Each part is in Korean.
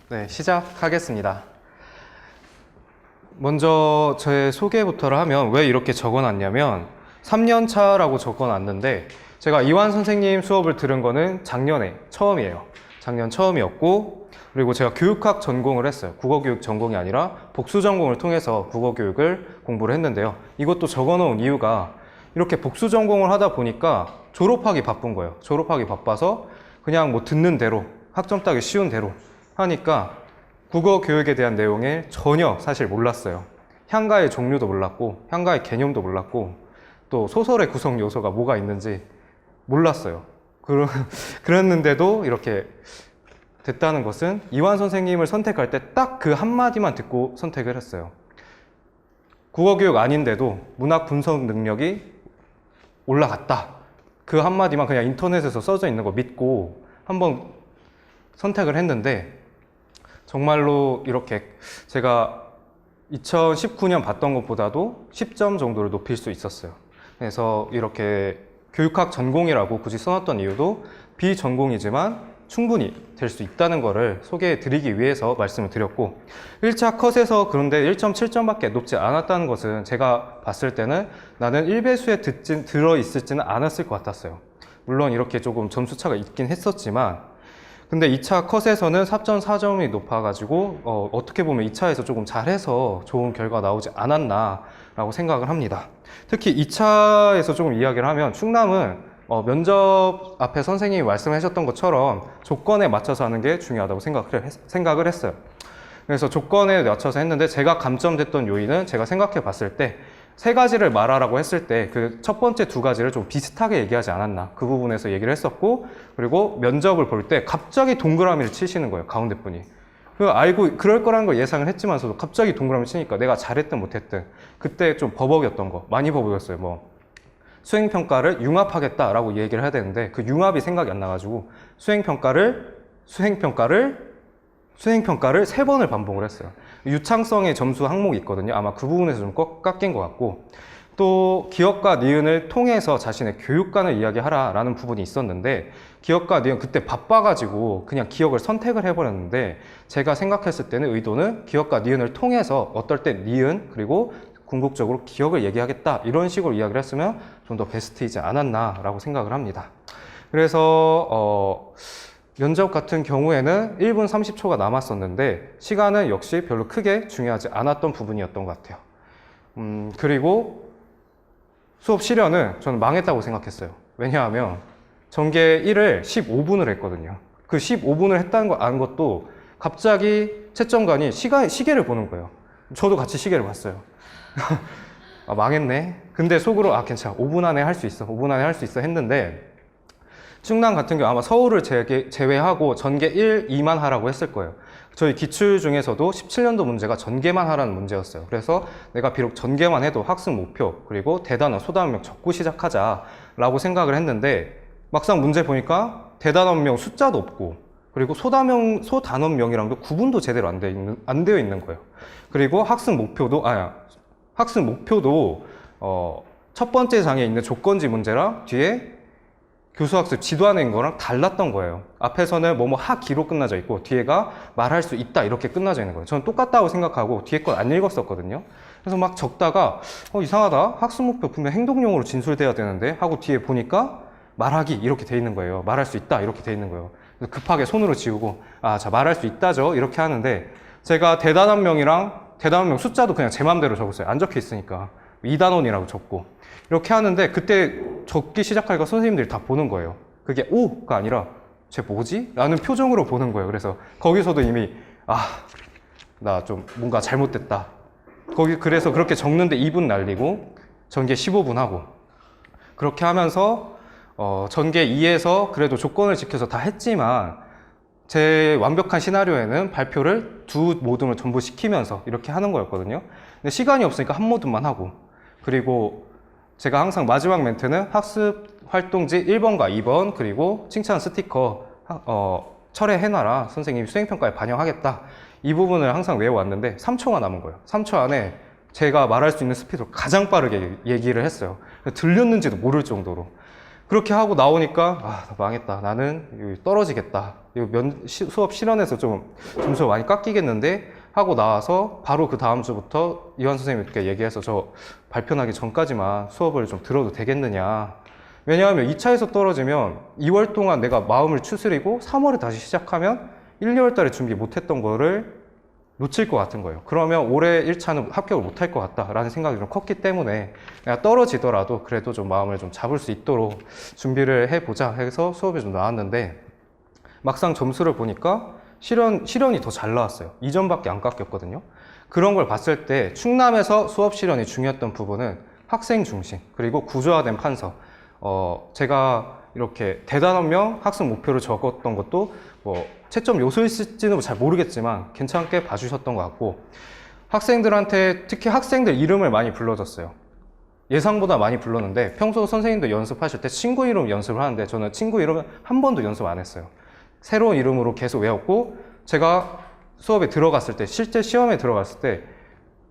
네, 시작하겠습니다. 먼저 제 소개부터를 하면 왜 이렇게 적어놨냐면 3년 차라고 적어놨는데 제가 이완 선생님 수업을 들은 거는 작년에 처음이에요. 작년 처음이었고 그리고 제가 교육학 전공을 했어요. 국어교육 전공이 아니라 복수 전공을 통해서 국어교육을 공부를 했는데요. 이것도 적어놓은 이유가 이렇게 복수 전공을 하다 보니까 졸업하기 바쁜 거예요. 졸업하기 바빠서 그냥 뭐 듣는 대로 학점 따기 쉬운 대로 하니까 국어 교육에 대한 내용을 전혀 사실 몰랐어요. 향가의 종류도 몰랐고 향가의 개념도 몰랐고 또 소설의 구성 요소가 뭐가 있는지 몰랐어요. 그랬는데도 이렇게 됐다는 것은 이완 선생님을 선택할 때 딱 그 한마디만 듣고 선택을 했어요. 국어 교육 아닌데도 문학 분석 능력이 올라갔다. 그 한마디만 그냥 인터넷에서 써져 있는 거 믿고 한번 선택을 했는데 정말로 이렇게 제가 2019년 봤던 것보다도 10점 정도를 높일 수 있었어요. 그래서 이렇게 교육학 전공이라고 굳이 써놨던 이유도 비전공이지만 충분히 될 수 있다는 것을 소개해 드리기 위해서 말씀을 드렸고 1차 컷에서 그런데 1.7점밖에 높지 않았다는 것은 제가 봤을 때는 나는 1배수에 들어있을지는 않았을 것 같았어요. 물론 이렇게 조금 점수 차가 있긴 했었지만 근데 2차 컷에서는 4.4점이 높아가지고 어떻게 보면 2차에서 조금 잘해서 좋은 결과 나오지 않았나 라고 생각을 합니다. 특히 2차에서 조금 이야기를 하면 충남은 면접 앞에 선생님이 말씀하셨던 것처럼 조건에 맞춰서 하는 게 중요하다고 생각을 했어요. 그래서 조건에 맞춰서 했는데 제가 감점됐던 요인은 제가 생각해 봤을 때 세 가지를 말하라고 했을 때 그 첫 번째 두 가지를 좀 비슷하게 얘기하지 않았나 그 부분에서 얘기를 했었고 그리고 면접을 볼 때 갑자기 동그라미를 치시는 거예요. 가운데 분이. 알고 그럴 거라는 걸 예상을 했지만서도 갑자기 동그라미 치니까 내가 잘했든 못했든 그때 좀 버벅였던 거 많이 버벅였어요. 뭐 수행평가를 융합하겠다라고 얘기를 해야 되는데 그 융합이 생각이 안 나가지고 수행평가를 3번을 반복을 했어요. 유창성의 점수 항목이 있거든요. 아마 그 부분에서 좀 깎인 것 같고 또 기억과 니은을 통해서 자신의 교육관을 이야기하라 라는 부분이 있었는데 기억과 니은 그때 바빠가지고 그냥 기억을 선택을 해버렸는데 제가 생각했을 때는 의도는 기억과 니은을 통해서 어떨 때 니은 그리고 궁극적으로 기억을 얘기하겠다 이런 식으로 이야기를 했으면 좀 더 베스트이지 않았나 라고 생각을 합니다. 그래서 면접 같은 경우에는 1분 30초가 남았었는데 시간은 역시 별로 크게 중요하지 않았던 부분이었던 것 같아요. 그리고 수업 실현은 저는 망했다고 생각했어요. 왜냐하면 전개 1을 15분을 했거든요. 그 15분을 했다는 걸 아는 것도 갑자기 채점관이 시계를 보는 거예요. 저도 같이 시계를 봤어요. 아, 망했네. 근데 속으로 괜찮아. 5분 안에 할 수 있어. 5분 안에 할 수 있어 했는데 충남 같은 경우 아마 서울을 제외하고 전개 1, 2만 하라고 했을 거예요. 저희 기출 중에서도 17년도 문제가 전개만 하라는 문제였어요. 그래서 내가 비록 전개만 해도 학습 목표 그리고 대단원, 소단원명 적고 시작하자라고 생각을 했는데 막상 문제 보니까 대단원명 숫자도 없고 그리고 소단원명이랑도 구분도 제대로 안 되어 있는 거예요. 그리고 학습 목표도 첫 번째 장에 있는 조건지 문제랑 뒤에 교수학습 지도안에 있는 거랑 달랐던 거예요. 앞에서는 뭐뭐 하기로 끝나져 있고 뒤에가 말할 수 있다 이렇게 끝나져 있는 거예요. 저는 똑같다고 생각하고 뒤에 건 안 읽었었거든요. 그래서 막 적다가 이상하다. 학습 목표 분명 행동용으로 진술돼야 되는데 하고 뒤에 보니까 말하기 이렇게 돼 있는 거예요. 말할 수 있다 이렇게 돼 있는 거예요. 그래서 급하게 손으로 지우고 자 말할 수 있다죠 이렇게 하는데 제가 대단원명 숫자도 그냥 제 맘대로 적었어요. 안 적혀 있으니까 2단원이라고 적고 이렇게 하는데 그때 적기 시작하니까 선생님들이 다 보는 거예요. 그게 5가 아니라 쟤 뭐지? 라는 표정으로 보는 거예요. 그래서 거기서도 이미 나 좀 뭔가 잘못됐다. 그래서 그렇게 적는데 2분 날리고 전개 15분 하고 그렇게 하면서 전개 2에서 그래도 조건을 지켜서 다 했지만 제 완벽한 시나리오에는 발표를 두 모둠을 전부 시키면서 이렇게 하는 거였거든요. 근데 시간이 없으니까 한 모둠만 하고 그리고 제가 항상 마지막 멘트는 학습 활동지 1번과 2번 그리고 칭찬 스티커 철회해놔라 선생님이 수행평가에 반영하겠다 이 부분을 항상 외워왔는데 3초가 남은 거예요. 3초 안에 제가 말할 수 있는 스피드로 가장 빠르게 얘기를 했어요. 들렸는지도 모를 정도로 그렇게 하고 나오니까 나 망했다. 나는 이거 떨어지겠다. 이거 수업 실현에서 좀 점수가 많이 깎이겠는데 하고 나와서 바로 그 다음 주부터 이완 선생님께 얘기해서 저 발표나기 전까지만 수업을 좀 들어도 되겠느냐. 왜냐하면 2차에서 떨어지면 2월 동안 내가 마음을 추스리고 3월에 다시 시작하면 1, 2월 달에 준비 못했던 거를 놓칠 것 같은 거예요. 그러면 올해 1차는 합격을 못할 것 같다라는 생각이 좀 컸기 때문에 내가 떨어지더라도 그래도 좀 마음을 좀 잡을 수 있도록 준비를 해보자 해서 수업에 좀 나왔는데 막상 점수를 보니까 실현이 더 잘 나왔어요. 2점밖에 안 깎였거든요. 그런 걸 봤을 때 충남에서 수업 실현이 중요했던 부분은 학생 중심 그리고 구조화된 판서. 제가 이렇게 대단한 명 학습 목표를 적었던 것도 채점 요소일지는 잘 모르겠지만 괜찮게 봐주셨던 것 같고 학생들한테 특히 학생들 이름을 많이 불러줬어요. 예상보다 많이 불렀는데 평소 선생님도 연습하실 때 친구 이름 연습을 하는데 저는 친구 이름은 한 번도 연습 안 했어요. 새로운 이름으로 계속 외웠고 제가 수업에 들어갔을 때 실제 시험에 들어갔을 때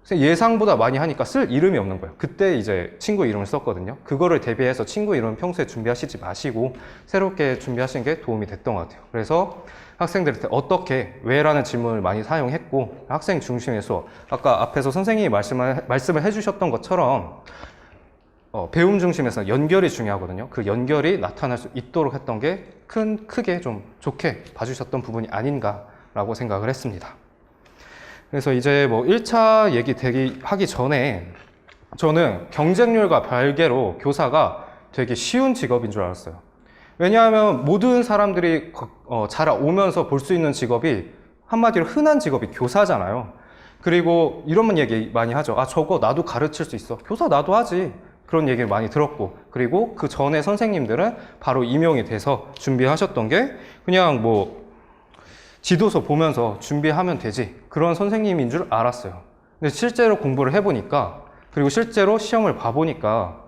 예상보다 많이 하니까 쓸 이름이 없는 거예요. 그때 이제 친구 이름을 썼거든요. 그거를 대비해서 친구 이름 평소에 준비하시지 마시고 새롭게 준비하시는 게 도움이 됐던 것 같아요. 그래서 학생들한테 어떻게, 왜라는 질문을 많이 사용했고 학생 중심의 수업, 아까 앞에서 선생님이 말씀을 해주셨던 것처럼 배움 중심에서 연결이 중요하거든요. 그 연결이 나타날 수 있도록 했던 게 크게 좀 좋게 봐주셨던 부분이 아닌가라고 생각을 했습니다. 그래서 이제 1차 하기 전에 저는 경쟁률과 별개로 교사가 되게 쉬운 직업인 줄 알았어요. 왜냐하면 모든 사람들이 자라오면서 볼 수 있는 직업이 한마디로 흔한 직업이 교사잖아요. 그리고 이런 얘기 많이 하죠. 저거 나도 가르칠 수 있어. 교사 나도 하지. 그런 얘기를 많이 들었고 그리고 그 전에 선생님들은 바로 임용이 돼서 준비하셨던 게 그냥 지도서 보면서 준비하면 되지 그런 선생님인 줄 알았어요. 근데 실제로 공부를 해보니까 그리고 실제로 시험을 봐보니까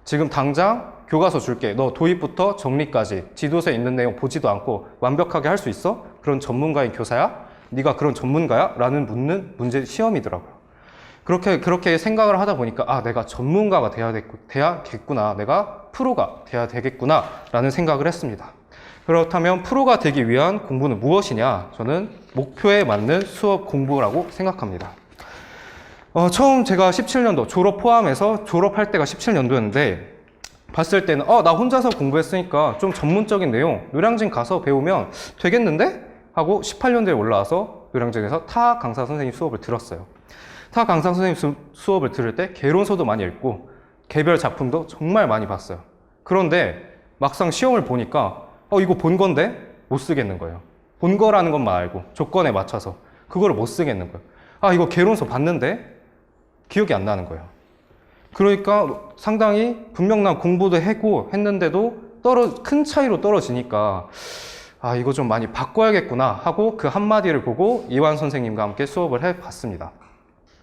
지금 당장 교과서 줄게 너 도입부터 정리까지 지도서에 있는 내용 보지도 않고 완벽하게 할 수 있어? 그런 전문가인 교사야? 네가 그런 전문가야? 라는 묻는 문제 시험이더라고요. 그렇게 생각을 하다 보니까 내가 전문가가 돼야겠구나 내가 프로가 돼야 되겠구나 라는 생각을 했습니다. 그렇다면 프로가 되기 위한 공부는 무엇이냐? 저는 목표에 맞는 수업 공부라고 생각합니다. 처음 제가 17년도 졸업 포함해서 졸업할 때가 17년도였는데 봤을 때는 나 혼자서 공부했으니까 좀 전문적인 내용 노량진 가서 배우면 되겠는데? 하고 18년도에 올라와서 노량진에서 타 강사 선생님 수업을 들었어요. 타 강사 선생님 수업을 들을 때 개론서도 많이 읽고 개별 작품도 정말 많이 봤어요. 그런데 막상 시험을 보니까 이거 본 건데 못 쓰겠는 거예요. 본 거라는 것만 알고 조건에 맞춰서 그거를 못 쓰겠는 거예요. 이거 개론서 봤는데 기억이 안 나는 거예요. 그러니까 상당히 분명 난 공부도 했는데도 큰 차이로 떨어지니까 이거 좀 많이 바꿔야겠구나 하고 그 한마디를 보고 이완 선생님과 함께 수업을 해봤습니다.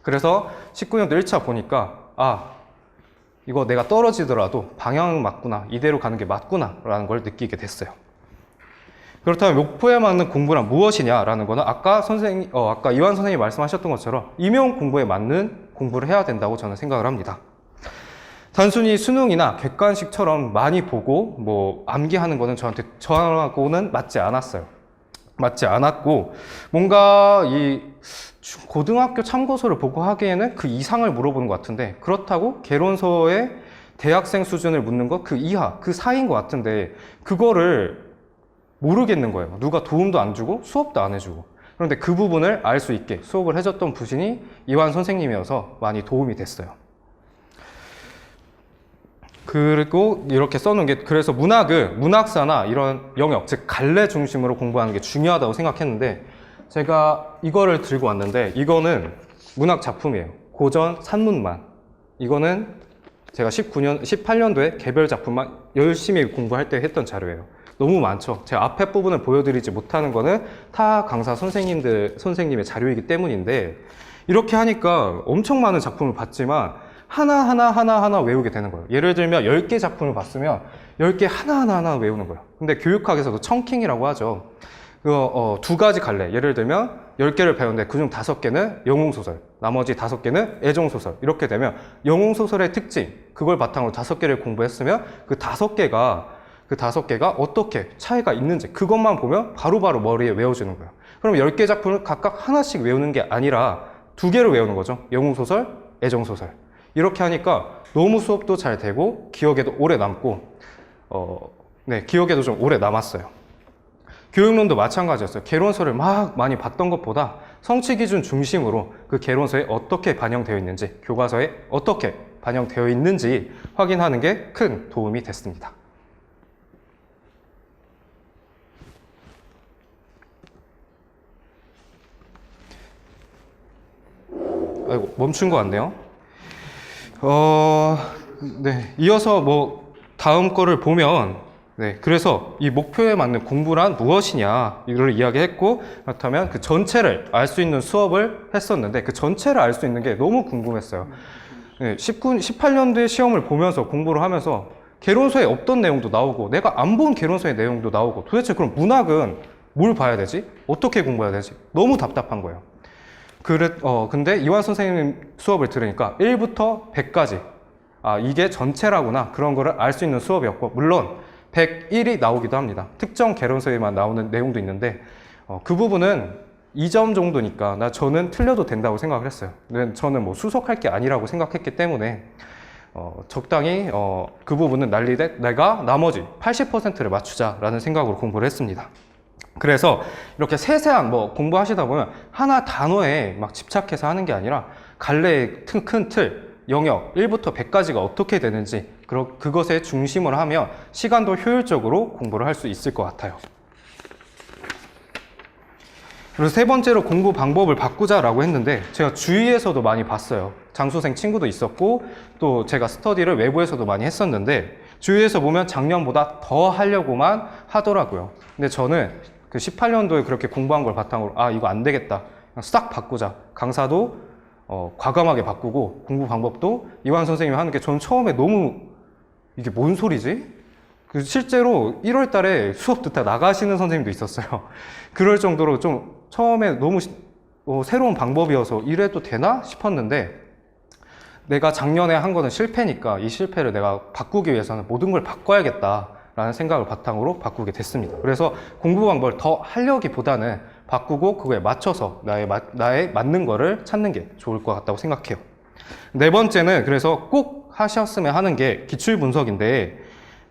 그래서 19년도 1차 보니까 이거 내가 떨어지더라도 방향은 맞구나 이대로 가는 게 맞구나 라는 걸 느끼게 됐어요. 그렇다면 목표에 맞는 공부란 무엇이냐라는 거는 아까 이완 선생님이 말씀하셨던 것처럼 임용 공부에 맞는 공부를 해야 된다고 저는 생각을 합니다. 단순히 수능이나 객관식처럼 많이 보고 암기하는 거는 저하고는 맞지 않았고 뭔가 이 고등학교 참고서를 보고 하기에는 그 이상을 물어보는 것 같은데 그렇다고 개론서에 대학생 수준을 묻는 거 그 이하, 그 사이인 것 같은데 그거를 모르겠는 거예요. 누가 도움도 안 주고 수업도 안 해주고. 그런데 그 부분을 알 수 있게 수업을 해줬던 분이 이완 선생님이어서 많이 도움이 됐어요. 그리고 이렇게 써놓은 게 그래서 문학사나 이런 영역, 즉 갈래 중심으로 공부하는 게 중요하다고 생각했는데 제가 이거를 들고 왔는데 이거는 문학 작품이에요. 고전 산문만. 이거는 제가 18년도에 개별 작품만 열심히 공부할 때 했던 자료예요. 너무 많죠. 제가 앞에 부분을 보여드리지 못하는 거는 타 강사 선생님의 자료이기 때문인데 이렇게 하니까 엄청 많은 작품을 봤지만 하나하나 외우게 되는 거예요. 예를 들면 10개 작품을 봤으면 10개 하나하나 외우는 거예요. 근데 교육학에서도 청킹이라고 하죠. 두 가지 갈래. 예를 들면 10개를 배우는데 그중 5개는 영웅소설, 나머지 5개는 애정소설. 이렇게 되면 영웅소설의 특징, 그걸 바탕으로 5개를 공부했으면 그 5개가 그 5개가 어떻게 차이가 있는지 그것만 보면 바로바로 머리에 외워지는 거예요. 그럼 10개 작품을 각각 하나씩 외우는 게 아니라 2개를 외우는 거죠. 영웅소설, 애정소설. 이렇게 하니까 너무 수업도 잘 되고 기억에도 오래 남고 기억에도 좀 오래 남았어요. 교육론도 마찬가지였어요. 개론서를 막 많이 봤던 것보다 성취 기준 중심으로 그 개론서에 어떻게 반영되어 있는지, 교과서에 어떻게 반영되어 있는지 확인하는 게 큰 도움이 됐습니다. 아이고, 멈춘 것 같네요. 이어서 다음 거를 보면, 그래서 이 목표에 맞는 공부란 무엇이냐, 이걸 이야기했고, 그렇다면 그 전체를 알 수 있는 수업을 했었는데, 그 전체를 알 수 있는 게 너무 궁금했어요. 18년도에 시험을 보면서 공부를 하면서, 개론서에 없던 내용도 나오고, 내가 안 본 개론서의 내용도 나오고, 도대체 그럼 문학은 뭘 봐야 되지? 어떻게 공부해야 되지? 너무 답답한 거예요. 근데 이완 선생님 수업을 들으니까 1부터 100까지 이게 전체라구나 그런 거를 알 수 있는 수업이었고, 물론 101이 나오기도 합니다. 특정 개론서에만 나오는 내용도 있는데 그 부분은 2점 정도니까 저는 틀려도 된다고 생각을 했어요. 저는 수석할 게 아니라고 생각했기 때문에 적당히 그 부분은 날리되 내가 나머지 80%를 맞추자라는 생각으로 공부를 했습니다. 그래서 이렇게 세세한 공부하시다 보면 하나 단어에 막 집착해서 하는 게 아니라 갈래의 큰 틀, 영역 1부터 100까지가 어떻게 되는지 그것에 중심을 하면 시간도 효율적으로 공부를 할 수 있을 것 같아요. 그리고 세 번째로 공부 방법을 바꾸자라고 했는데, 제가 주위에서도 많이 봤어요. 장수생 친구도 있었고 또 제가 스터디를 외부에서도 많이 했었는데, 주위에서 보면 작년보다 더 하려고만 하더라고요. 근데 저는 그 18년도에 그렇게 공부한 걸 바탕으로 이거 안 되겠다, 그냥 싹 바꾸자. 강사도 과감하게 바꾸고 공부 방법도 이완 선생님이 하는 게 저는 처음에 너무 이게 뭔 소리지? 실제로 1월 달에 수업 듣다 나가시는 선생님도 있었어요. 그럴 정도로 좀 처음에 너무 새로운 방법이어서 이래도 되나 싶었는데, 내가 작년에 한 거는 실패니까 이 실패를 내가 바꾸기 위해서는 모든 걸 바꿔야겠다라는 생각을 바탕으로 바꾸게 됐습니다. 그래서 공부 방법을 더 하려기보다는 바꾸고 그거에 맞춰서 나의 맞는 거를 찾는 게 좋을 것 같다고 생각해요. 네 번째는 그래서 꼭 하셨으면 하는 게 기출 분석인데,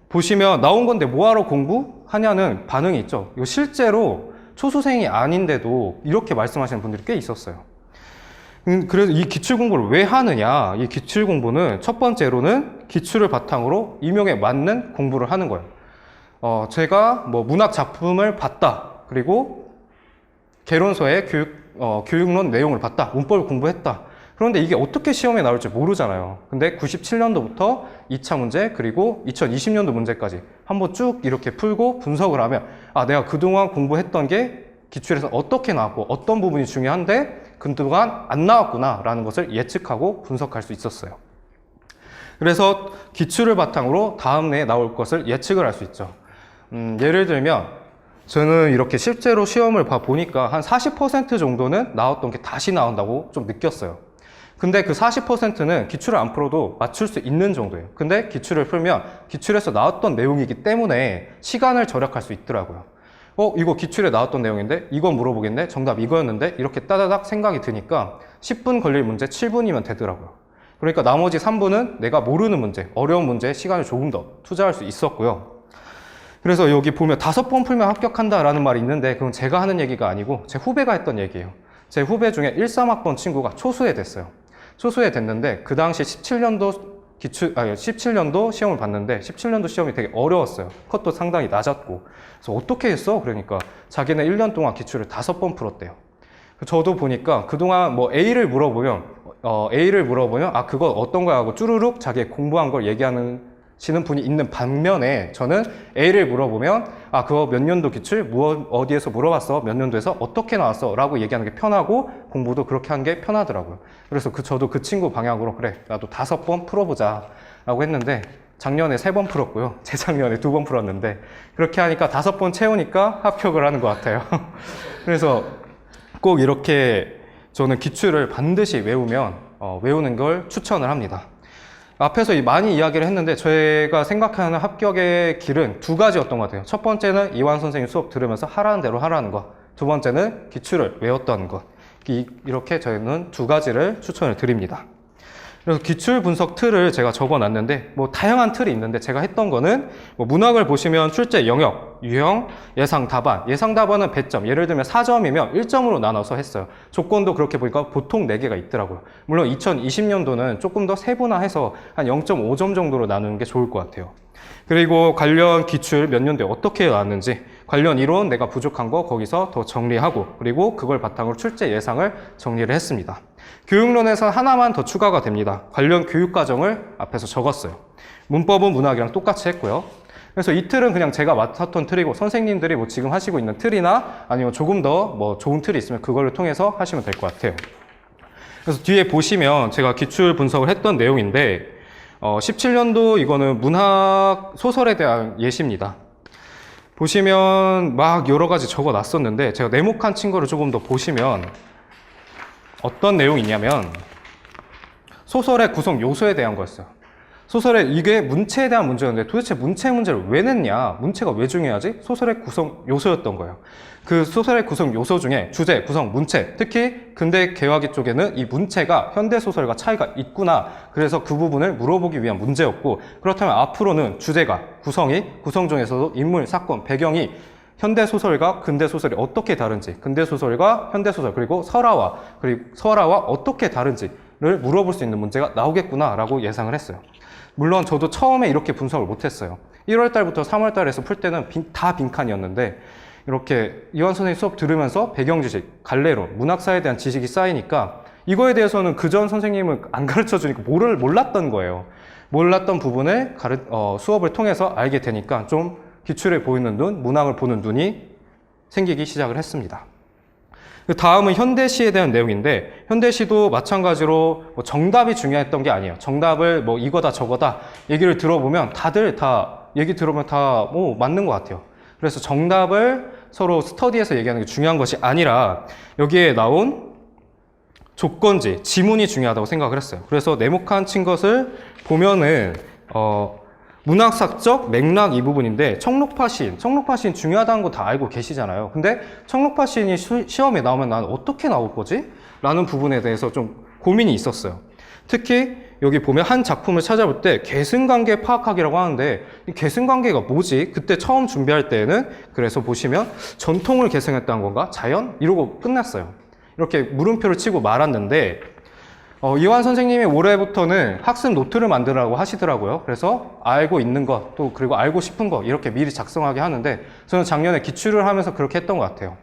보시면 나온 건데 뭐하러 공부하냐는 반응이 있죠. 이거 실제로 초수생이 아닌데도 이렇게 말씀하시는 분들이 꽤 있었어요. 그래서 이 기출 공부를 왜 하느냐, 이 기출 공부는 첫 번째로는 기출을 바탕으로 임용에 맞는 공부를 하는 거예요. 제가 문학 작품을 봤다, 그리고 개론서의 교육론 내용을 봤다, 문법을 공부했다. 그런데 이게 어떻게 시험에 나올지 모르잖아요. 근데 97년도부터 2차 문제, 그리고 2020년도 문제까지 한번 쭉 이렇게 풀고 분석을 하면 내가 그동안 공부했던 게 기출에서 어떻게 나왔고 어떤 부분이 중요한데 그동안 안 나왔구나 라는 것을 예측하고 분석할 수 있었어요. 그래서 기출을 바탕으로 다음 해에 나올 것을 예측을 할 수 있죠. 예를 들면 저는 이렇게 실제로 시험을 보니까 한 40% 정도는 나왔던 게 다시 나온다고 좀 느꼈어요. 근데 그 40%는 기출을 안 풀어도 맞출 수 있는 정도예요. 근데 기출을 풀면 기출에서 나왔던 내용이기 때문에 시간을 절약할 수 있더라고요. 이거 기출에 나왔던 내용인데 이거 물어보겠네? 정답 이거였는데? 이렇게 따다닥 생각이 드니까 10분 걸릴 문제 7분이면 되더라고요. 그러니까 나머지 3분은 내가 모르는 문제, 어려운 문제에 시간을 조금 더 투자할 수 있었고요. 그래서 여기 보면 5번 풀면 합격한다라는 말이 있는데 그건 제가 하는 얘기가 아니고 제 후배가 했던 얘기예요. 제 후배 중에 13학번 친구가 초수에 됐어요. 초수에 됐는데 그 당시 17년도 시험을 봤는데 17년도 시험이 되게 어려웠어요. 컷도 상당히 낮았고. 그래서 어떻게 했어? 그러니까 자기는 1년 동안 기출을 5번 풀었대요. 저도 보니까 그동안 A를 물어보면 그거 어떤 거야 하고 쭈루룩 자기 공부한 걸 얘기하시는 분이 있는 반면에 저는 A를 물어보면 그거 몇 년도 기출 어디에서 물어봤어? 몇 년도에서 어떻게 나왔어? 라고 얘기하는 게 편하고 공부도 그렇게 하는 게 편하더라고요. 그래서 저도 그 친구 방향으로 그래 나도 5번 풀어보자 라고 했는데 작년에 3번 풀었고요. 재작년에 2번 풀었는데 그렇게 하니까 5번 채우니까 합격을 하는 것 같아요. 그래서 꼭 이렇게 저는 기출을 반드시 외우는 걸 추천을 합니다. 앞에서 많이 이야기를 했는데 제가 생각하는 합격의 길은 두 가지였던 것 같아요. 첫 번째는 이완 선생님 수업 들으면서 하라는 대로 하라는 것. 두 번째는 기출을 외웠다는 것. 이렇게 저희는 두 가지를 추천을 드립니다. 그래서 기출 분석 틀을 제가 적어놨는데 뭐 다양한 틀이 있는데 제가 했던 거는 뭐 문학을 보시면 출제 영역, 유형, 예상 답안. 예상 답안은 배점. 예를 들면 4점이면 1점으로 나눠서 했어요. 조건도 그렇게 보니까 보통 4개가 있더라고요. 물론 2020년도는 조금 더 세분화해서 한 0.5점 정도로 나누는 게 좋을 것 같아요. 그리고 관련 기출 몇 년도에 어떻게 나왔는지, 관련 이론 내가 부족한 거 거기서 더 정리하고, 그리고 그걸 바탕으로 출제 예상을 정리를 했습니다. 교육론에서 하나만 더 추가가 됩니다. 관련 교육과정을 앞에서 적었어요. 문법은 문학이랑 똑같이 했고요. 그래서 이 틀은 그냥 제가 맡았던 틀이고, 선생님들이 뭐 지금 하시고 있는 틀이나 아니면 조금 더 뭐 좋은 틀이 있으면 그걸 통해서 하시면 될 것 같아요. 그래서 뒤에 보시면 제가 기출 분석을 했던 내용인데 17년도 이거는 문학 소설에 대한 예시입니다. 보시면 막 여러 가지 적어 놨었는데 제가 네모칸 친 거를 조금 더 보시면 어떤 내용이냐면 소설의 구성 요소에 대한 거였어요. 소설에 이게 문체에 대한 문제였는데 도대체 문체 문제를 왜 냈냐? 문체가 왜 중요하지? 소설의 구성 요소였던 거예요. 그 소설의 구성 요소 중에 주제, 구성, 문체, 특히 근대 개화기 쪽에는 이 문체가 현대 소설과 차이가 있구나. 그래서 그 부분을 물어보기 위한 문제였고, 그렇다면 앞으로는 주제가, 구성 중에서도 인물, 사건, 배경이 현대 소설과 근대 소설이 어떻게 다른지, 근대 소설과 현대 소설, 그리고 설화와 어떻게 다른지를 물어볼 수 있는 문제가 나오겠구나라고 예상을 했어요. 물론 저도 처음에 이렇게 분석을 못했어요. 1월 달부터 3월 달에서 풀 때는 다 빈칸이었는데 이렇게 이완 선생님 수업 들으면서 배경 지식, 갈래론, 문학사에 대한 지식이 쌓이니까 이거에 대해서는 그전 선생님은 안 가르쳐 주니까 몰랐던 거예요. 몰랐던 부분을 수업을 통해서 알게 되니까 좀 기출에 보이는 눈, 문학을 보는 눈이 생기기 시작을 했습니다. 다음은 현대시에 대한 내용인데, 현대시도 마찬가지로 정답이 중요했던 게 아니에요. 정답을 뭐 이거다 저거다 얘기를 들어보면 다들 다 얘기 들어보면 다 뭐 맞는 것 같아요. 그래서 정답을 서로 스터디에서 얘기하는 게 중요한 것이 아니라 여기에 나온 조건지, 지문이 중요하다고 생각을 했어요. 그래서 네모칸 친 것을 보면은 문학사적 맥락 이 부분인데 청록파 시인 중요하다는 거 다 알고 계시잖아요. 근데 청록파 시인이 시험에 나오면 난 어떻게 나올 거지? 라는 부분에 대해서 좀 고민이 있었어요. 특히 여기 보면 한 작품을 찾아볼 때 계승관계 파악하기라고 하는데 이 계승관계가 뭐지? 그때 처음 준비할 때는 그래서 보시면 전통을 계승했다는 건가? 자연? 이러고 끝났어요. 이렇게 물음표를 치고 말았는데 이완 선생님이 올해부터는 학습 노트를 만들라고 하시더라고요. 그래서 알고 있는 것, 또 그리고 알고 싶은 것 이렇게 미리 작성하게 하는데 저는 작년에 기출을 하면서 그렇게 했던 것 같아요.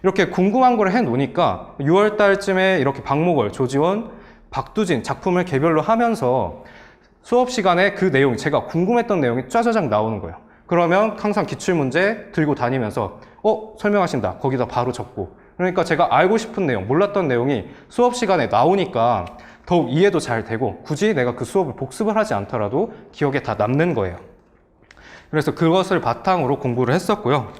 이렇게 궁금한 걸 해놓으니까 6월 달쯤에 이렇게 박목월, 조지원, 박두진 작품을 개별로 하면서 수업 시간에 그 내용, 제가 궁금했던 내용이 짜자작 나오는 거예요. 그러면 항상 기출문제 들고 다니면서 설명하신다. 거기다 바로 적고. 그러니까 제가 알고 싶은 내용, 몰랐던 내용이 수업 시간에 나오니까 더욱 이해도 잘 되고 굳이 내가 그 수업을 복습을 하지 않더라도 기억에 다 남는 거예요. 그래서 그것을 바탕으로 공부를 했었고요.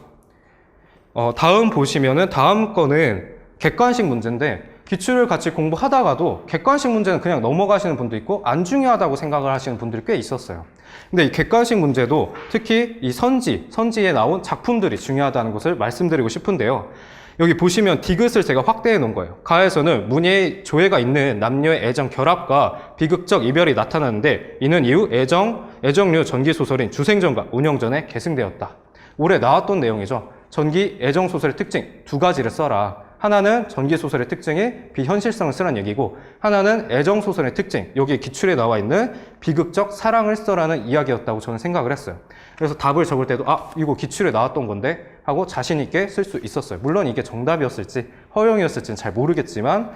다음 보시면은 다음 거는 객관식 문제인데 기출을 같이 공부하다가도 객관식 문제는 그냥 넘어가시는 분도 있고 안 중요하다고 생각을 하시는 분들이 꽤 있었어요. 근데 이 객관식 문제도 특히 이 선지에 나온 작품들이 중요하다는 것을 말씀드리고 싶은데요. 여기 보시면 디귿을 제가 확대해 놓은 거예요. 가에서는 문예의 조예가 있는 남녀의 애정 결합과 비극적 이별이 나타나는데 이는 이후 애정류 전기소설인 주생전과 운영전에 계승되었다. 올해 나왔던 내용이죠. 전기 애정소설의 특징 두 가지를 써라. 하나는 전기소설의 특징이 비현실성을 쓰라는 얘기고 하나는 애정소설의 특징, 여기 기출에 나와 있는 비극적 사랑을 써라는 이야기였다고 저는 생각을 했어요. 그래서 답을 적을 때도 이거 기출에 나왔던 건데 하고 자신 있게 쓸 수 있었어요. 물론 이게 정답이었을지 허용이었을지는 잘 모르겠지만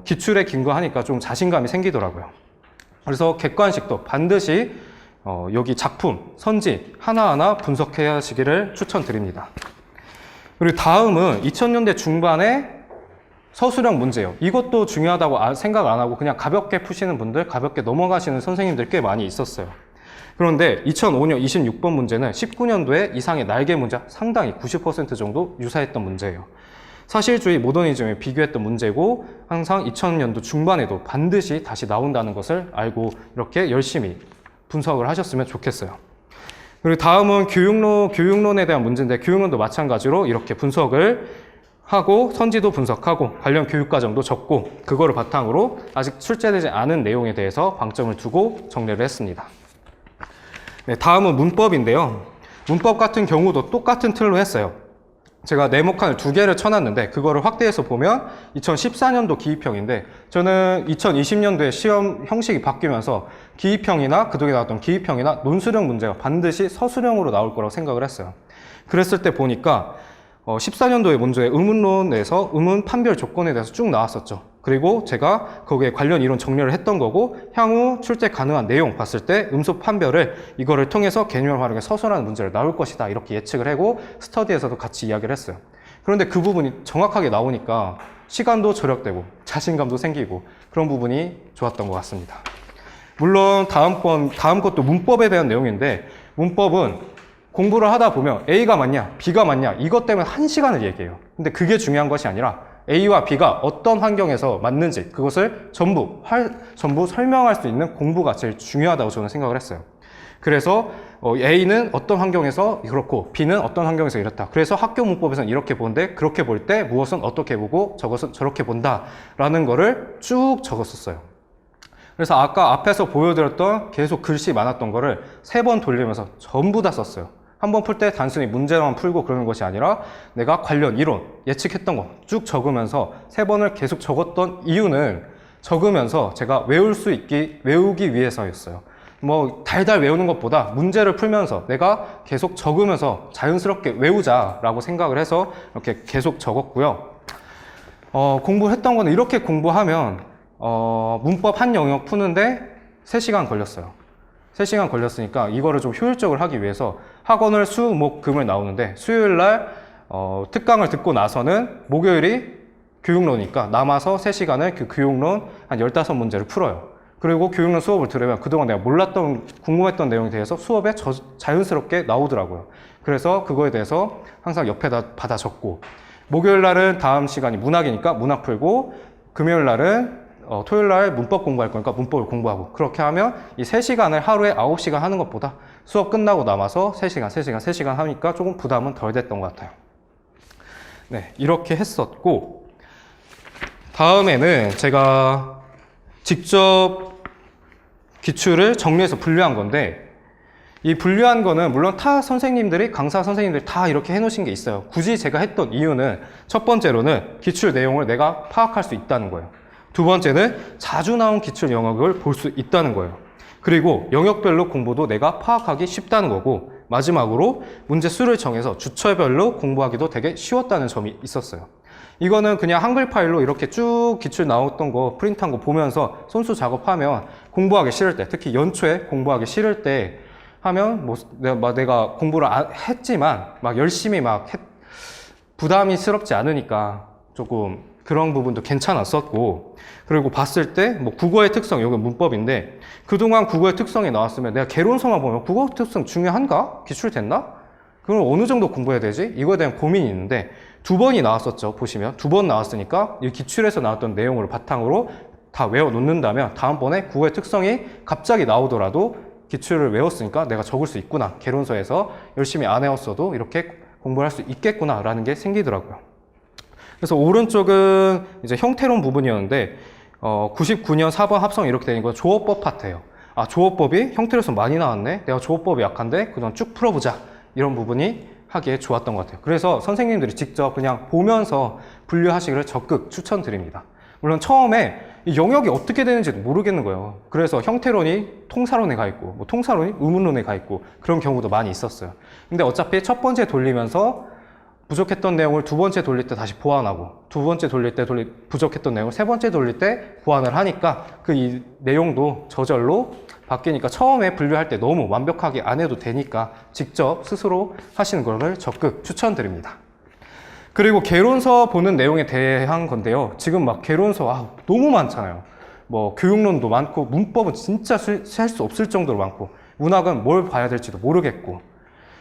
기출에 근거하니까 좀 자신감이 생기더라고요. 그래서 객관식도 반드시 여기 작품, 선지 하나하나 분석해 하시기를 추천드립니다. 그리고 다음은 2000년대 중반에 서술형 문제예요. 이것도 중요하다고 생각 안 하고 그냥 가볍게 푸시는 분들, 가볍게 넘어가시는 선생님들 꽤 많이 있었어요. 그런데 2005년 26번 문제는 19년도에 이상의 날개 문제 상당히 90% 정도 유사했던 문제예요. 사실주의, 모더니즘에 비교했던 문제고 항상 2000년도 중반에도 반드시 다시 나온다는 것을 알고 이렇게 열심히 분석을 하셨으면 좋겠어요. 그리고 다음은 교육론에 대한 문제인데 교육론도 마찬가지로 이렇게 분석을 하고 선지도 분석하고 관련 교육과정도 적고 그거를 바탕으로 아직 출제되지 않은 내용에 대해서 방점을 두고 정리를 했습니다. 네, 다음은 문법인데요. 문법 같은 경우도 똑같은 틀로 했어요. 제가 네모칸을 2개를 쳐놨는데 그거를 확대해서 보면 2014년도 기입형인데 저는 2020년도에 시험 형식이 바뀌면서 기입형이나 그동안에 나왔던 기입형이나 논술형 문제가 반드시 서술형으로 나올 거라고 생각을 했어요. 그랬을 때 보니까 14년도에 문제의 의문론에서 의문 판별 조건에 대해서 쭉 나왔었죠. 그리고 제가 거기에 관련 이론 정리를 했던 거고 향후 출제 가능한 내용 봤을 때 음소 판별을 이거를 통해서 개념을 활용해 서술하는 문제를 나올 것이다 이렇게 예측을 하고 스터디에서도 같이 이야기를 했어요. 그런데 그 부분이 정확하게 나오니까 시간도 절약되고 자신감도 생기고 그런 부분이 좋았던 것 같습니다. 물론 다음 것도 문법에 대한 내용인데 문법은 공부를 하다 보면 A가 맞냐 B가 맞냐 이것 때문에 1시간을 얘기해요. 근데 그게 중요한 것이 아니라 A와 B가 어떤 환경에서 맞는지 그것을 전부 설명할 수 있는 공부가 제일 중요하다고 저는 생각을 했어요. 그래서 A는 어떤 환경에서 그렇고 B는 어떤 환경에서 이렇다. 그래서 학교 문법에서는 이렇게 보는데 그렇게 볼 때 무엇은 어떻게 보고 저것은 저렇게 본다라는 거를 쭉 적었었어요. 그래서 아까 앞에서 보여드렸던 계속 글씨 많았던 거를 3번 돌리면서 전부 다 썼어요. 한 번 풀 때 단순히 문제만 풀고 그러는 것이 아니라 내가 관련 이론, 예측했던 거 쭉 적으면서 3번을 계속 적었던 이유는 적으면서 제가 외우기 위해서였어요. 뭐 달달 외우는 것보다 문제를 풀면서 내가 계속 적으면서 자연스럽게 외우자라고 생각을 해서 이렇게 계속 적었고요. 공부했던 거는 이렇게 공부하면 문법 한 영역 푸는데 3시간 걸렸어요. 3시간 걸렸으니까 이거를 좀 효율적으로 하기 위해서 학원을 수, 목, 금을 나오는데 수요일 날 특강을 듣고 나서는 목요일이 교육론이니까 남아서 3시간을 그 교육론 한 15문제를 풀어요. 그리고 교육론 수업을 들으면 그동안 내가 몰랐던 궁금했던 내용에 대해서 수업에 자연스럽게 나오더라고요. 그래서 그거에 대해서 항상 옆에다 받아 적고 목요일 날은 다음 시간이 문학이니까 문학 풀고 금요일 날은 토요일 날 문법 공부할 거니까 문법을 공부하고 그렇게 하면 이 3시간을 하루에 9시간 하는 것보다 수업 끝나고 남아서 3시간 하니까 조금 부담은 덜 됐던 것 같아요. 네, 이렇게 했었고 다음에는 제가 직접 기출을 정리해서 분류한 건데 이 분류한 거는 물론 타 선생님들이 강사 선생님들이 다 이렇게 해놓으신 게 있어요. 굳이 제가 했던 이유는 첫 번째로는 기출 내용을 내가 파악할 수 있다는 거예요. 두 번째는 자주 나온 기출 영역을 볼 수 있다는 거예요. 그리고 영역별로 공부도 내가 파악하기 쉽다는 거고 마지막으로 문제 수를 정해서 주처별로 공부하기도 되게 쉬웠다는 점이 있었어요. 이거는 그냥 한글 파일로 이렇게 쭉 기출 나왔던 거 프린트한 거 보면서 손수 작업하면 공부하기 싫을 때 특히 연초에 공부하기 싫을 때 하면 뭐 내가 공부를 했지만 막 열심히 부담이스럽지 않으니까 조금 그런 부분도 괜찮았었고 그리고 봤을 때 뭐 국어의 특성, 여기 문법인데 그동안 국어의 특성이 나왔으면 내가 개론서만 보면 국어 특성 중요한가? 기출됐나? 그럼 어느 정도 공부해야 되지? 이거에 대한 고민이 있는데 2번이 나왔었죠. 보시면 2번 나왔으니까 이 기출에서 나왔던 내용을 바탕으로 다 외워놓는다면 다음번에 국어의 특성이 갑자기 나오더라도 기출을 외웠으니까 내가 적을 수 있구나. 개론서에서 열심히 안 외웠어도 이렇게 공부를 할 수 있겠구나 라는 게 생기더라고요. 그래서 오른쪽은 이제 형태론 부분이었는데 99년 4번 합성 이렇게 되는 건 조어법 파트예요. 아, 조어법이 형태로서 많이 나왔네. 내가 조어법이 약한데 그동안 쭉 풀어보자. 이런 부분이 하기에 좋았던 것 같아요. 그래서 선생님들이 직접 그냥 보면서 분류하시기를 적극 추천드립니다. 물론 처음에 이 영역이 어떻게 되는지도 모르겠는 거예요. 그래서 형태론이 통사론에 가 있고 뭐 통사론이 의문론에 가 있고 그런 경우도 많이 있었어요. 근데 어차피 첫 번째 돌리면서 부족했던 내용을 두 번째 돌릴 때 다시 보완하고 두 번째 돌릴 때 부족했던 내용을 세 번째 돌릴 때 보완을 하니까 그 이 내용도 저절로 바뀌니까 처음에 분류할 때 너무 완벽하게 안 해도 되니까 직접 스스로 하시는 거를 적극 추천드립니다. 그리고 개론서 보는 내용에 대한 건데요. 지금 막 개론서 너무 많잖아요. 뭐 교육론도 많고 문법은 진짜 할 수 없을 정도로 많고 문학은 뭘 봐야 될지도 모르겠고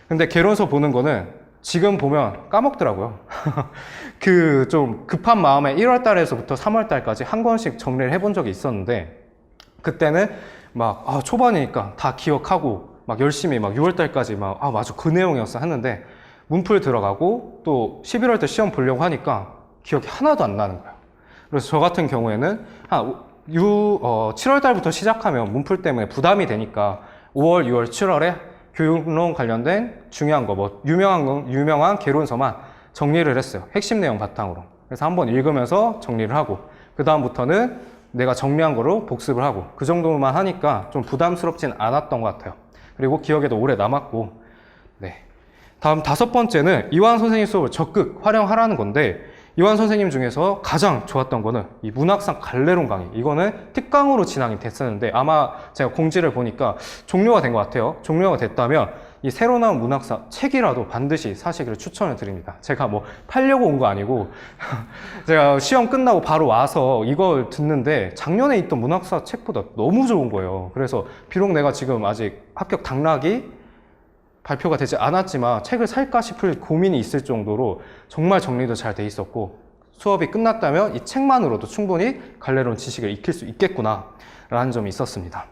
근데 개론서 보는 거는 지금 보면 까먹더라고요. 그 좀 급한 마음에 1월 달에서부터 3월 달까지 한 권씩 정리를 해본 적이 있었는데, 그때는 막 초반이니까 다 기억하고 막 열심히 막 6월 달까지 막 맞아 그 내용이었어 했는데, 문풀 들어가고 또 11월 때 시험 보려고 하니까 기억이 하나도 안 나는 거예요. 그래서 저 같은 경우에는 한 7월 달부터 시작하면 문풀 때문에 부담이 되니까 5월, 6월, 7월에 교육론 관련된 중요한 거, 뭐 유명한 개론서만 정리를 했어요. 핵심 내용 바탕으로. 그래서 한번 읽으면서 정리를 하고, 그 다음부터는 내가 정리한 거로 복습을 하고, 그 정도만 하니까 좀 부담스럽진 않았던 것 같아요. 그리고 기억에도 오래 남았고. 네. 다음 5번째는 이완 선생님 수업을 적극 활용하라는 건데, 이완 선생님 중에서 가장 좋았던 거는 이 문학상 갈래론 강의. 이거는 특강으로 진행이 됐었는데, 아마 제가 공지를 보니까 종료가 된 것 같아요. 종료가 됐다면 이 새로 나온 문학사 책이라도 반드시 사시기를 추천을 드립니다. 제가 뭐 팔려고 온 거 아니고 제가 시험 끝나고 바로 와서 이걸 듣는데 작년에 있던 문학사 책보다 너무 좋은 거예요. 그래서 비록 내가 지금 아직 합격 당락이 발표가 되지 않았지만 책을 살까 싶을 고민이 있을 정도로 정말 정리도 잘 돼 있었고, 수업이 끝났다면 이 책만으로도 충분히 갈래론 지식을 익힐 수 있겠구나 라는 점이 있었습니다.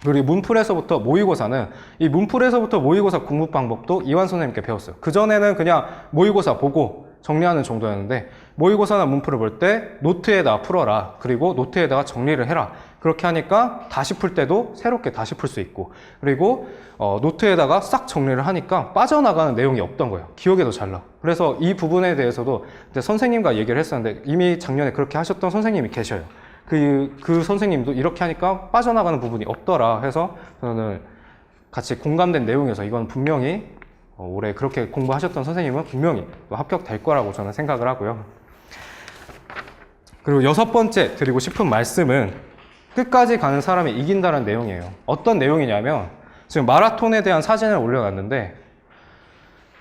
그리고 문풀에서부터 모의고사는, 이 문풀에서부터 모의고사 공부 방법도 이완 선생님께 배웠어요. 그전에는 그냥 모의고사 보고 정리하는 정도였는데, 모의고사나 문풀을 볼 때 노트에다 풀어라, 그리고 노트에다가 정리를 해라. 그렇게 하니까 다시 풀 때도 새롭게 다시 풀 수 있고, 그리고 노트에다가 싹 정리를 하니까 빠져나가는 내용이 없던 거예요. 기억에도 잘 나고. 그래서 이 부분에 대해서도 선생님과 얘기를 했었는데, 이미 작년에 그렇게 하셨던 선생님이 계셔요. 그 선생님도 이렇게 하니까 빠져나가는 부분이 없더라 해서 저는 같이 공감된 내용이어서, 이건 분명히 올해 그렇게 공부하셨던 선생님은 분명히 또 합격될 거라고 저는 생각을 하고요. 그리고 6번째 드리고 싶은 말씀은 끝까지 가는 사람이 이긴다는 내용이에요. 어떤 내용이냐면, 지금 마라톤에 대한 사진을 올려놨는데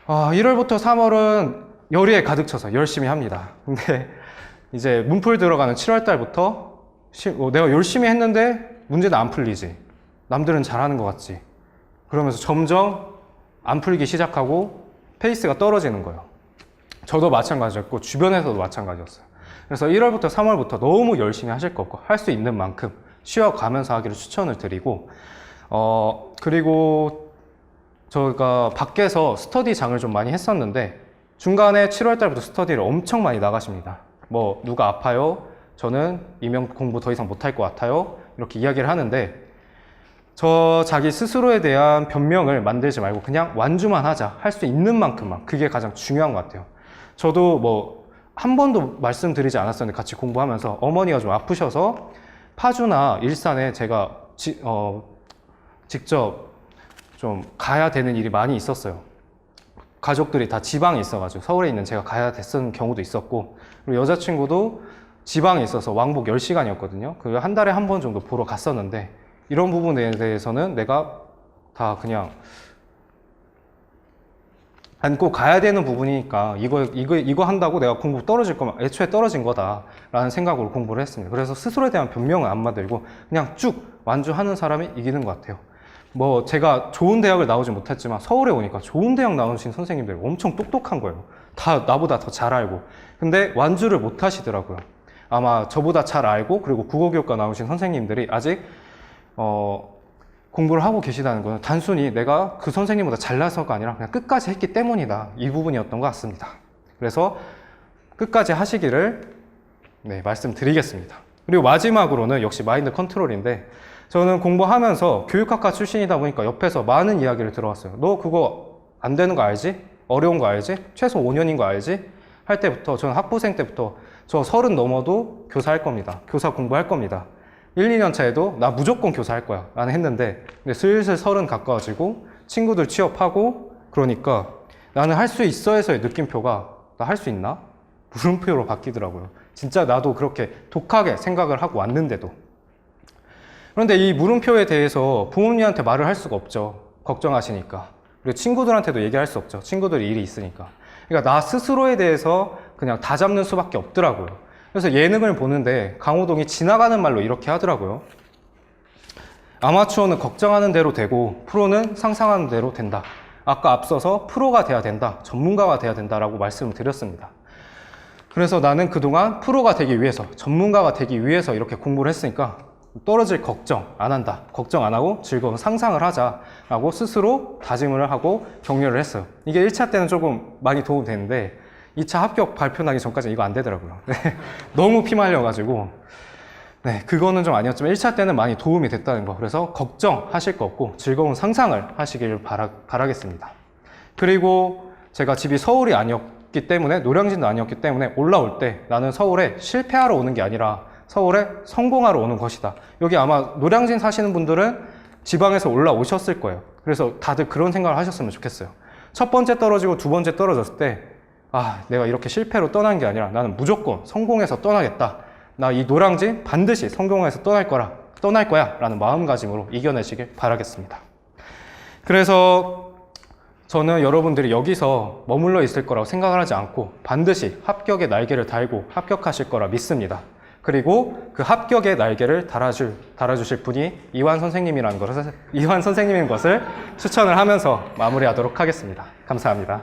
1월부터 3월은 열의에 가득 차서 열심히 합니다. 근데 이제 문풀 들어가는 7월 달부터 내가 열심히 했는데 문제는 안 풀리지, 남들은 잘하는 것 같지, 그러면서 점점 안 풀리기 시작하고 페이스가 떨어지는 거예요. 저도 마찬가지였고 주변에서도 마찬가지였어요. 그래서 1월부터 3월부터 너무 열심히 하실 거 없고 할 수 있는 만큼 쉬어가면서 하기를 추천을 드리고, 그리고 저희가 밖에서 스터디장을 좀 많이 했었는데, 중간에 7월 달부터 스터디를 엄청 많이 나가십니다. 뭐 누가 아파요? 저는 이명 공부 더 이상 못할 것 같아요. 이렇게 이야기를 하는데, 자기 스스로에 대한 변명을 만들지 말고 그냥 완주만 하자. 할 수 있는 만큼만. 그게 가장 중요한 것 같아요. 저도 뭐 한 번도 말씀드리지 않았었는데, 같이 공부하면서 어머니가 좀 아프셔서 파주나 일산에 제가 직접 좀 가야 되는 일이 많이 있었어요. 가족들이 다 지방에 있어가지고 서울에 있는 제가 가야 됐던 경우도 있었고, 그리고 여자친구도 지방에 있어서 왕복 10시간이었거든요. 그 한 달에 한 번 정도 보러 갔었는데, 이런 부분에 대해서는 내가 다 그냥 안고 가야 되는 부분이니까 이거 한다고 내가 공부 떨어질 거면 애초에 떨어진 거다라는 생각으로 공부를 했습니다. 그래서 스스로에 대한 변명은 안 만들고 그냥 쭉 완주하는 사람이 이기는 것 같아요. 뭐 제가 좋은 대학을 나오지 못했지만 서울에 오니까 좋은 대학 나오신 선생님들 엄청 똑똑한 거예요. 다 나보다 더 잘 알고. 근데 완주를 못 하시더라고요. 아마 저보다 잘 알고, 그리고 국어교육과 나오신 선생님들이 아직 공부를 하고 계시다는 거는 단순히 내가 그 선생님보다 잘나서가 아니라 그냥 끝까지 했기 때문이다, 이 부분이었던 것 같습니다. 그래서 끝까지 하시기를 말씀드리겠습니다. 그리고 마지막으로는 역시 마인드 컨트롤인데, 저는 공부하면서 교육학과 출신이다 보니까 옆에서 많은 이야기를 들어왔어요. 너 그거 안 되는 거 알지? 어려운 거 알지? 최소 5년인 거 알지? 할 때부터, 저는 학부생 때부터 저 30 넘어도 교사할 겁니다. 교사 공부할 겁니다. 1, 2년 차에도 나 무조건 교사할 거야 라는 했는데, 근데 슬슬 30 가까워지고 친구들 취업하고 그러니까 나는 할 수 있어에서의 느낌표가 나 할 수 있나? 물음표로 바뀌더라고요. 진짜 나도 그렇게 독하게 생각을 하고 왔는데도. 그런데 이 물음표에 대해서 부모님한테 말을 할 수가 없죠. 걱정하시니까. 그리고 친구들한테도 얘기할 수 없죠. 친구들이 일이 있으니까. 그러니까 나 스스로에 대해서 그냥 다 잡는 수밖에 없더라고요. 그래서 예능을 보는데 강호동이 지나가는 말로 이렇게 하더라고요. 아마추어는 걱정하는 대로 되고 프로는 상상하는 대로 된다 아까 앞서서 프로가 돼야 된다, 전문가가 돼야 된다라고 말씀을 드렸습니다. 그래서 나는 그동안 프로가 되기 위해서, 전문가가 되기 위해서 이렇게 공부를 했으니까 떨어질 걱정 안 한다. 걱정 안 하고 즐거운 상상을 하자라고 스스로 다짐을 하고 격려를 했어요. 이게 1차 때는 조금 많이 도움이 되는데 2차 합격 발표 나기 전까지 이거 안 되더라고요. 너무 피말려가지고 네, 그거는 좀 아니었지만 1차 때는 많이 도움이 됐다는 거. 그래서 걱정하실 거 없고 즐거운 상상을 하시길 바라겠습니다. 그리고 제가 집이 서울이 아니었기 때문에, 노량진도 아니었기 때문에 올라올 때 나는 서울에 실패하러 오는 게 아니라 서울에 성공하러 오는 것이다. 여기 아마 노량진 사시는 분들은 지방에서 올라오셨을 거예요. 그래서 다들 그런 생각을 하셨으면 좋겠어요. 첫 번째 떨어지고 두 번째 떨어졌을 때 내가 이렇게 실패로 떠난 게 아니라 나는 무조건 성공해서 떠나겠다. 나 이 노량진 반드시 성공해서 떠날 거야 라는 마음가짐으로 이겨내시길 바라겠습니다. 그래서 저는 여러분들이 여기서 머물러 있을 거라고 생각을 하지 않고 반드시 합격의 날개를 달고 합격하실 거라 믿습니다. 그리고 그 합격의 날개를 달아주실 분이 이완 선생님인 것을 추천을 하면서 마무리하도록 하겠습니다. 감사합니다.